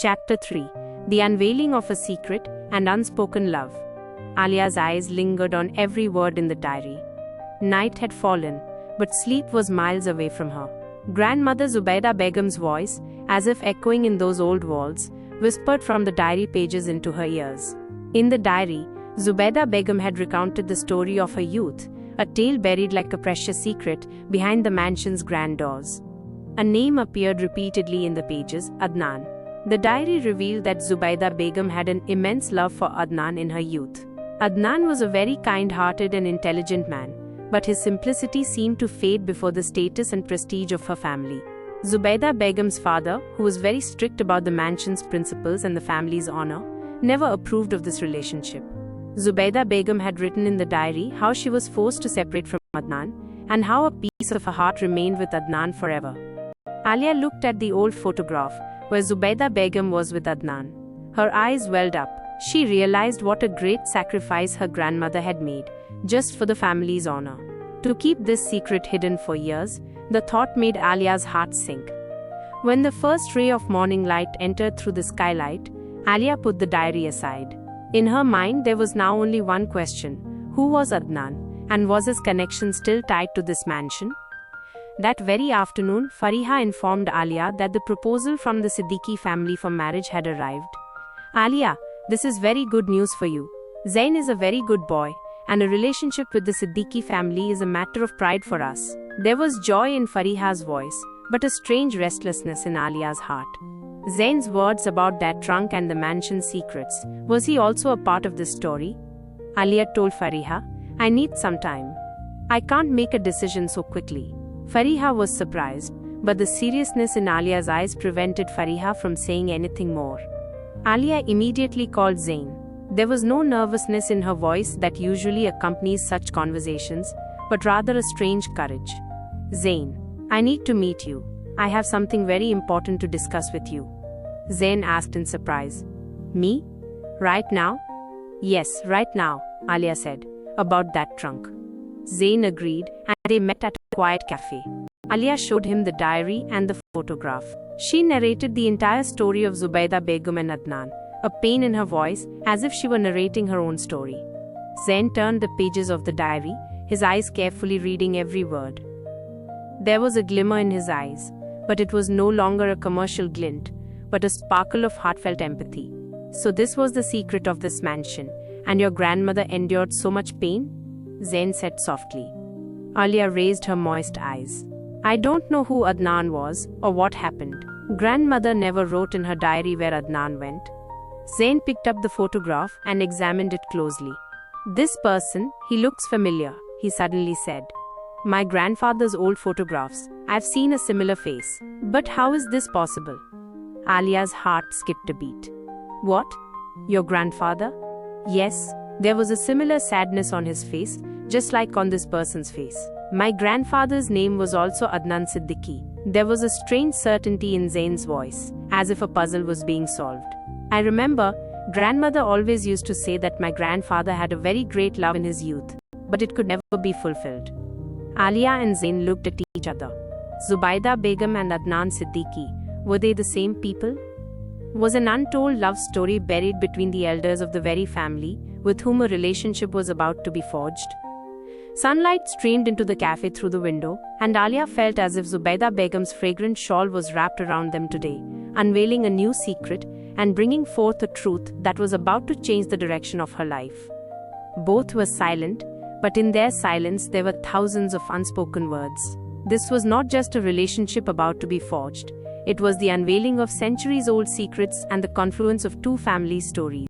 Chapter 3: The Unveiling of a Secret and Unspoken Love. Alia's eyes lingered on every word in the diary. Night had fallen, but sleep was miles away from her. Grandmother Zubaida Begum's voice, as if echoing in those old walls, whispered from the diary pages into her ears. In the diary, Zubaida Begum had recounted the story of her youth, a tale buried like a precious secret behind the mansion's grand doors. A name appeared repeatedly in the pages: Adnan. The diary revealed that Zubaida Begum had an immense love for Adnan in her youth. Adnan was a very kind-hearted and intelligent man, but his simplicity seemed to fade before the status and prestige of her family. Zubaida Begum's father, who was very strict about the mansion's principles and the family's honor, never approved of this relationship. Zubaida Begum had written in the diary how she was forced to separate from Adnan, and how a piece of her heart remained with Adnan forever. Alia looked at the old photograph, where Zubaida Begum was with Adnan. Her eyes welled up. She realized what a great sacrifice her grandmother had made, just for the family's honor. To keep this secret hidden for years, the thought made Alia's heart sink. When the first ray of morning light entered through the skylight, Alia put the diary aside. In her mind there was now only one question: who was Adnan, and was his connection still tied to this mansion? That very afternoon, Fariha informed Alia that the proposal from the Siddiqui family for marriage had arrived. "Alia, this is very good news for you. Zain is a very good boy, and a relationship with the Siddiqui family is a matter of pride for us." There was joy in Fariha's voice, but a strange restlessness in Alia's heart. Zain's words about that trunk and the mansion's secrets, was he also a part of this story? Alia told Fariha, "I need some time. I can't make a decision so quickly." Fariha was surprised, but the seriousness in Alia's eyes prevented Fariha from saying anything more. Alia immediately called Zain. There was no nervousness in her voice that usually accompanies such conversations, but rather a strange courage. "Zain, I need to meet you. I have something very important to discuss with you." Zain asked in surprise. "Me? Right now?" "Yes, right now," Alia said. "About that trunk." Zain agreed, and they met at a quiet cafe. Alia showed him the diary and the photograph. She narrated the entire story of Zubaida Begum and Adnan, a pain in her voice, as if she were narrating her own story. Zain turned the pages of the diary, his eyes carefully reading every word. There was a glimmer in his eyes, but it was no longer a commercial glint, but a sparkle of heartfelt empathy. "So this was the secret of this mansion, and your grandmother endured so much pain?" Zain said softly. Alia raised her moist eyes. "I don't know who Adnan was, or what happened. Grandmother never wrote in her diary where Adnan went." Zain picked up the photograph and examined it closely. "This person, he looks familiar," he suddenly said. "My grandfather's old photographs. I've seen a similar face. But how is this possible?" Alia's heart skipped a beat. "What? Your grandfather?" "Yes." There was a similar sadness on his face, just like on this person's face. "My grandfather's name was also Adnan Siddiqui." There was a strange certainty in Zain's voice, as if a puzzle was being solved. "I remember, grandmother always used to say that my grandfather had a very great love in his youth, but it could never be fulfilled." Alia and Zain looked at each other. Zubaida Begum and Adnan Siddiqui, were they the same people? Was an untold love story buried between the elders of the very family with whom a relationship was about to be forged? Sunlight streamed into the cafe through the window, and Alia felt as if Zubaida Begum's fragrant shawl was wrapped around them today, unveiling a new secret and bringing forth a truth that was about to change the direction of her life. Both were silent, but in their silence there were thousands of unspoken words. This was not just a relationship about to be forged, it was the unveiling of centuries-old secrets and the confluence of two family stories.